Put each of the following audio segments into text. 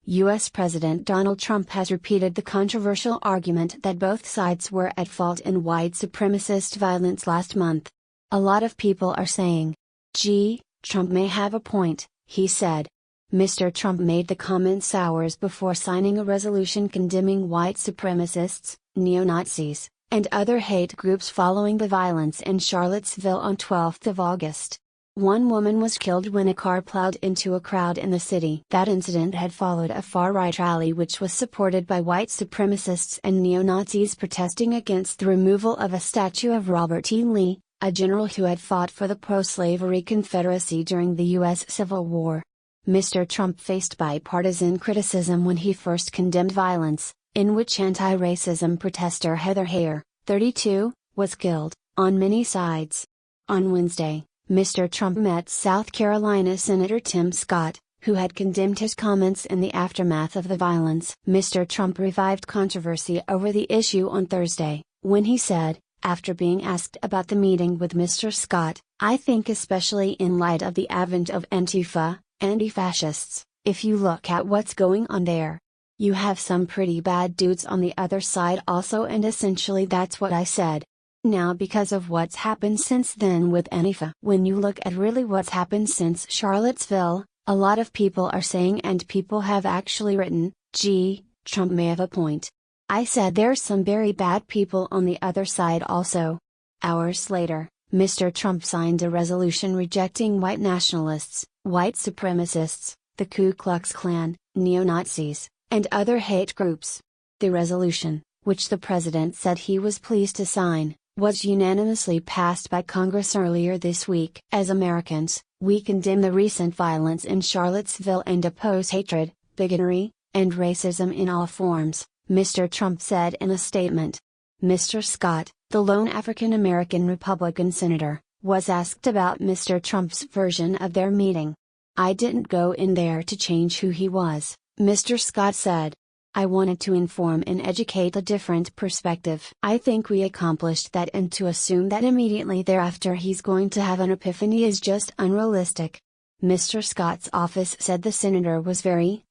U.S. President Donald Trump has repeated the controversial argument that both sides were at fault in white supremacist violence last month. A lot of people are saying, "Gee, Trump may have a point," he said. Mr. Trump made the comments hours before signing a resolution condemning white supremacists, neo-Nazis, and other hate groups following the violence in Charlottesville on 12 August. One woman was killed when a car plowed into a crowd in the city. That incident had followed a far-right rally which was supported by white supremacists and neo-Nazis protesting against the removal of a statue of Robert E. Lee, a general who had fought for the pro-slavery Confederacy during the U.S. Civil War. Mr. Trump faced bipartisan criticism when he first condemned violence, in which anti-racism protester Heather Heyer, 32, was killed, on many sides. On Wednesday, Mr. Trump met South Carolina Senator Tim Scott, who had condemned his comments in the aftermath of the violence. Mr. Trump revived controversy over the issue on Thursday, when he said, after being asked about the meeting with Mr. Scott, "I think especially in light of the advent of Antifa, anti-fascists, if you look at what's going on there, you have some pretty bad dudes on the other side also, and essentially that's what I said. Now because of what's happened since then with Antifa, when you look at really what's happened since Charlottesville, a lot of people are saying, and people have actually written, gee, Trump may have a point. I said there's some very bad people on the other side also." Hours later, Mr. Trump signed a resolution rejecting white nationalists, white supremacists, the Ku Klux Klan, neo-Nazis, and other hate groups. The resolution, which the president said he was pleased to sign, was unanimously passed by Congress earlier this week. "As Americans, we condemn the recent violence in Charlottesville and oppose hatred, bigotry, and racism in all forms," Mr. Trump said in a statement. Mr. Scott, the lone African American Republican senator, was asked about Mr. Trump's version of their meeting. "I didn't go in there to change who he was," Mr. Scott said. "I wanted to inform and educate a different perspective. I think we accomplished that, and to assume that immediately thereafter he's going to have an epiphany is just unrealistic." Mr. Scott's office said the senator was very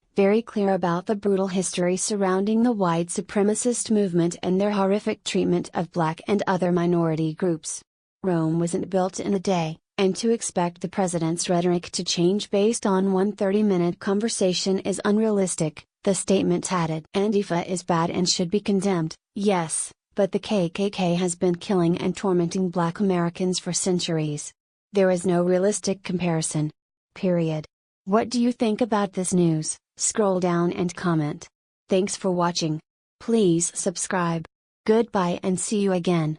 clear about the brutal history surrounding the white supremacist movement and their horrific treatment of black and other minority groups. Rome wasn't built in a day, and to expect the president's rhetoric to change based on one 30-minute conversation is unrealistic, the statement added. "Antifa is bad and should be condemned, yes, but the KKK has been killing and tormenting black Americans for centuries. There is no realistic comparison. Period." What do you think about this news? Scroll down and comment. Thanks for watching. Please subscribe. Goodbye and see you again.